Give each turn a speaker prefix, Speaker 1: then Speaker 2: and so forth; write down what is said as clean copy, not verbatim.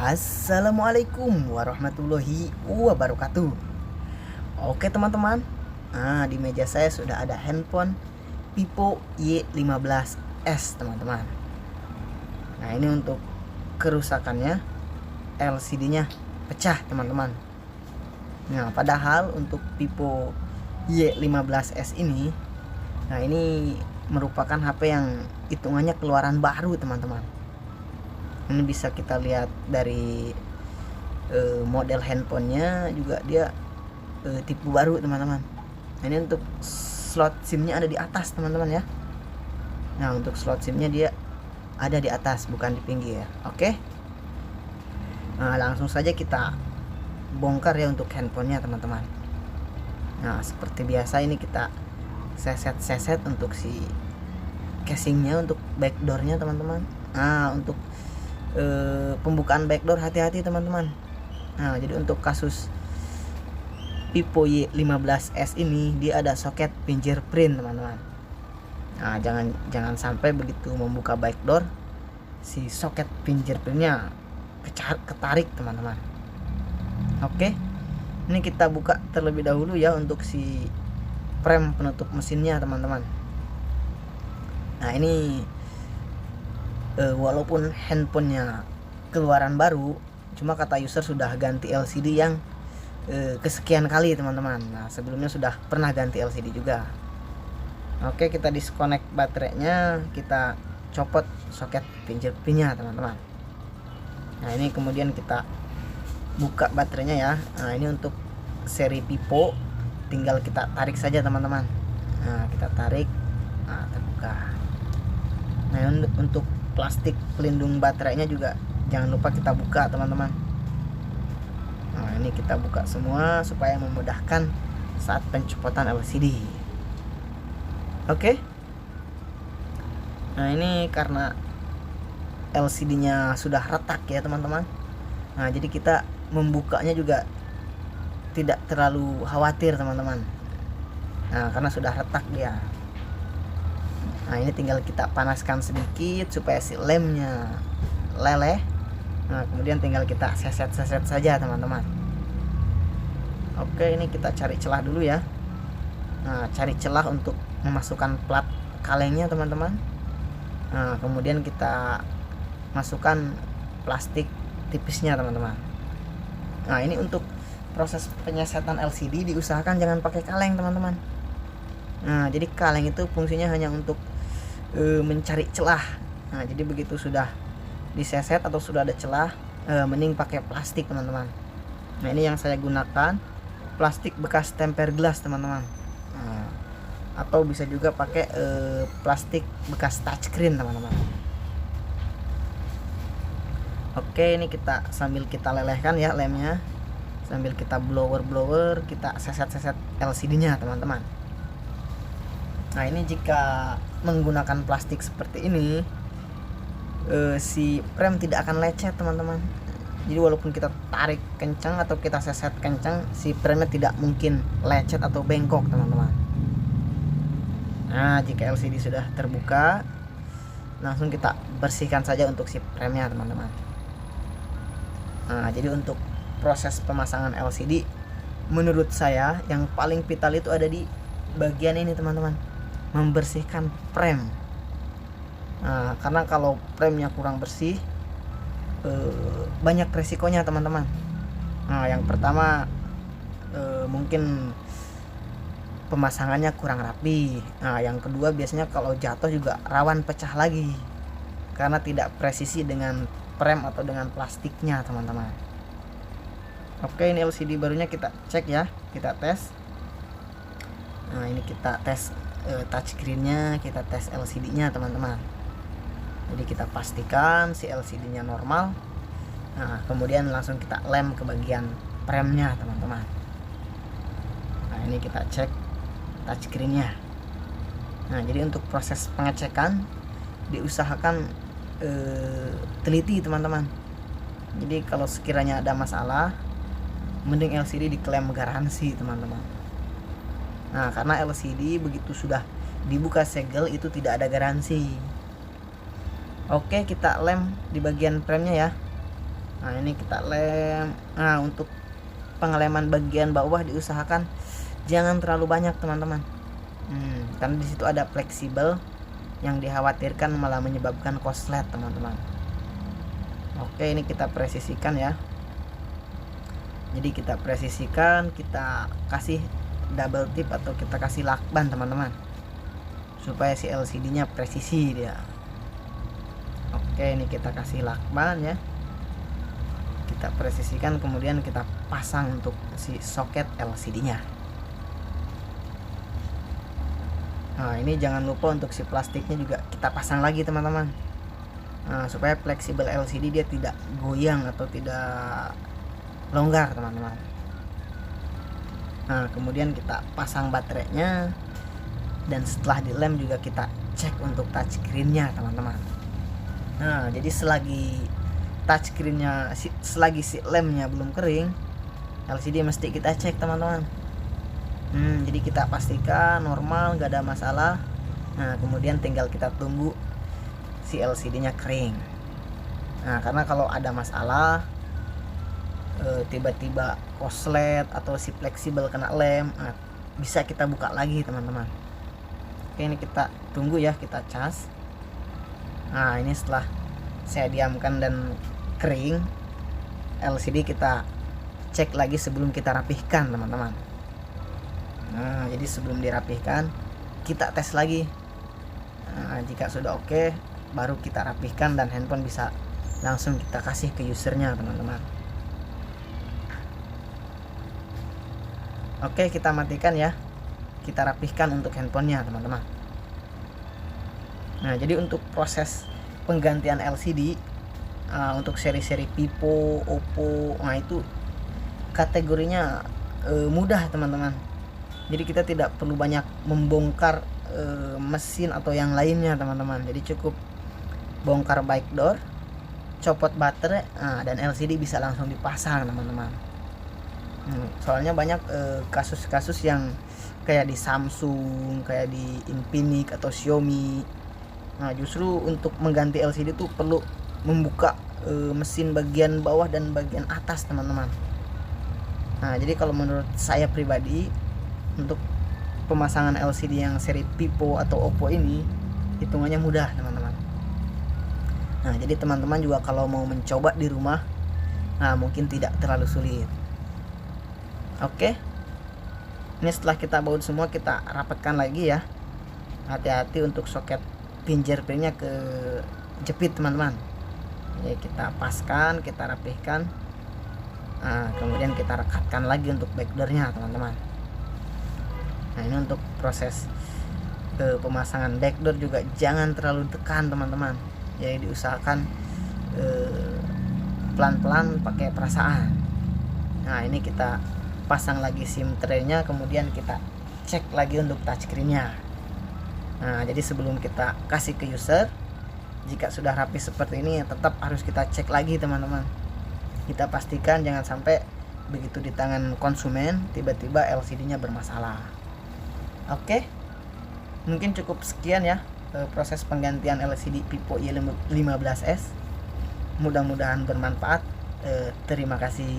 Speaker 1: Assalamualaikum warahmatullahi wabarakatuh. Oke teman-teman, di meja saya sudah ada handphone Vivo Y15s teman-teman. Nah ini untuk kerusakannya, LCD-nya pecah teman-teman. Nah padahal untuk Vivo Y15s ini, nah ini merupakan HP yang hitungannya keluaran baru teman-teman. Ini bisa kita lihat dari model handphonenya juga, dia tipe baru teman-teman. Nah, ini untuk slot SIM-nya ada di atas teman-teman ya. Nah untuk slot SIM-nya dia ada di atas, bukan di pinggir. Oke. Nah langsung saja kita bongkar ya untuk handphonenya teman-teman. Nah seperti biasa ini kita seset untuk si casingnya, untuk backdoornya teman-teman. Nah untuk pembukaan backdoor hati-hati teman-teman. Nah jadi untuk kasus Vivo Y15s ini dia ada soket fingerprint teman-teman. Nah jangan sampai begitu membuka backdoor si soket fingerprintnya ketarik teman-teman. Oke, ini kita buka terlebih dahulu ya untuk si frame penutup mesinnya teman-teman. Nah ini walaupun handphonenya keluaran baru, cuma kata user sudah ganti LCD yang kesekian kali teman-teman. Nah sebelumnya sudah pernah ganti LCD juga. Oke, kita disconnect baterainya, kita copot soket fingerprintnya teman-teman. Nah ini kemudian kita buka baterainya ya. Nah ini untuk seri Vivo, tinggal kita tarik saja teman-teman. Nah kita tarik, nah terbuka. Nah untuk plastik pelindung baterainya juga jangan lupa kita buka teman-teman. Nah ini kita buka semua supaya memudahkan saat pencopotan LCD. Oke. Nah ini karena LCD-nya sudah retak ya teman-teman. Nah jadi kita membukanya juga tidak terlalu khawatir teman-teman. Nah karena sudah retak dia. Nah ini tinggal kita panaskan sedikit supaya si lemnya leleh. Nah kemudian tinggal kita seset saja teman-teman. Oke, ini kita cari celah dulu ya. Nah cari celah untuk memasukkan plat kalengnya teman-teman. Nah kemudian kita masukkan plastik tipisnya teman-teman. Nah ini untuk proses penyesetan LCD diusahakan jangan pakai kaleng teman-teman. Nah jadi kaleng itu fungsinya hanya untuk mencari celah. Nah jadi begitu sudah diseset atau sudah ada celah, mending pakai plastik teman-teman. Nah ini yang saya gunakan plastik bekas temper glass teman-teman. Nah, atau bisa juga pakai plastik bekas touchscreen teman-teman. Oke, ini kita sambil kita lelehkan ya lemnya, sambil kita blower kita seset LCD-nya teman-teman. Nah ini jika menggunakan plastik seperti ini, si frame tidak akan lecet teman-teman. Jadi walaupun kita tarik kencang atau kita seset kencang, si frame-nya tidak mungkin lecet atau bengkok teman-teman. Nah jika LCD sudah terbuka, langsung kita bersihkan saja untuk si frame-nya teman-teman. Nah jadi untuk proses pemasangan LCD, menurut saya yang paling vital itu ada di bagian ini teman-teman, membersihkan frame. Nah karena kalau frame-nya kurang bersih, banyak resikonya teman-teman. Nah yang pertama, mungkin pemasangannya kurang rapi. Nah yang kedua, biasanya kalau jatuh juga rawan pecah lagi karena tidak presisi dengan frame atau dengan plastiknya teman-teman. Oke, ini LCD barunya kita cek ya, kita tes. Nah ini kita tes touchscreen-nya, kita tes LCD-nya teman-teman. Jadi kita pastikan si LCD-nya normal. Nah kemudian langsung kita lem ke bagian frame-nya teman-teman. Nah ini kita cek touchscreen-nya. Nah jadi untuk proses pengecekan diusahakan teliti teman-teman. Jadi kalau sekiranya ada masalah, mending LCD diklaim garansi teman-teman. Nah karena LCD begitu sudah dibuka segel itu tidak ada garansi. Oke, kita lem di bagian frame-nya ya. Nah ini kita lem. Nah untuk pengeleman bagian bawah diusahakan jangan terlalu banyak teman-teman, karena di situ ada fleksibel yang dikhawatirkan malah menyebabkan korslet teman-teman. Oke, ini kita presisikan ya. Jadi kita presisikan, kita kasih double tip atau kita kasih lakban teman-teman, supaya si LCD nya presisi dia. Oke, ini kita kasih lakban ya, kita presisikan, kemudian kita pasang untuk si soket LCD nya. Nah ini jangan lupa untuk si plastiknya juga kita pasang lagi teman-teman. Nah, supaya fleksibel LCD dia tidak goyang atau tidak longgar teman-teman. Nah kemudian kita pasang baterainya, dan setelah dilem juga kita cek untuk touchscreen-nya teman-teman. Nah jadi selagi touchscreen-nya, selagi si lemnya belum kering, LCD mesti kita cek teman-teman. Jadi kita pastikan normal, gak ada masalah. Nah kemudian tinggal kita tunggu si LCD nya kering. Nah karena kalau ada masalah, tiba-tiba korslet atau si fleksibel kena lem, bisa kita buka lagi teman-teman. Oke, ini kita tunggu ya, kita cas. Nah ini setelah saya diamkan dan kering, LCD kita cek lagi sebelum kita rapihkan teman-teman. Nah jadi sebelum dirapihkan kita tes lagi. Nah, jika sudah oke, baru kita rapihkan dan handphone bisa langsung kita kasih ke usernya teman-teman. Oke, kita matikan ya, kita rapihkan untuk handphonenya teman-teman. Nah jadi untuk proses penggantian LCD untuk seri-seri Vivo, Oppo, nah itu kategorinya mudah teman-teman. Jadi kita tidak perlu banyak membongkar mesin atau yang lainnya teman-teman. Jadi cukup bongkar backdoor, copot baterai, dan LCD bisa langsung dipasang teman-teman. Soalnya banyak kasus-kasus yang kayak di Samsung, kayak di Infinix atau Xiaomi. Nah justru untuk mengganti LCD itu perlu membuka mesin bagian bawah dan bagian atas teman-teman. Nah jadi kalau menurut saya pribadi, untuk pemasangan LCD yang seri Vivo atau Oppo ini hitungannya mudah teman-teman. Nah jadi teman-teman juga kalau mau mencoba di rumah, nah mungkin tidak terlalu sulit. Oke, ini setelah kita baut semua, kita rapatkan lagi ya. Hati-hati untuk soket fingerprintnya ke jepit teman-teman. Jadi kita paskan, kita rapihkan, kemudian kita rekatkan lagi untuk backdoornya teman-teman. Nah ini untuk proses pemasangan backdoor juga jangan terlalu tekan teman-teman. Jadi diusahakan pelan-pelan pakai perasaan. Nah ini kita pasang lagi SIM tray-nya, kemudian kita cek lagi untuk touchscreen-nya. Nah jadi sebelum kita kasih ke user, jika sudah rapi seperti ini, tetap harus kita cek lagi teman-teman. Kita pastikan jangan sampai begitu di tangan konsumen tiba-tiba LCD-nya bermasalah. Oke, mungkin cukup sekian ya proses penggantian LCD Vivo Y15s. Mudah-mudahan bermanfaat. Terima kasih.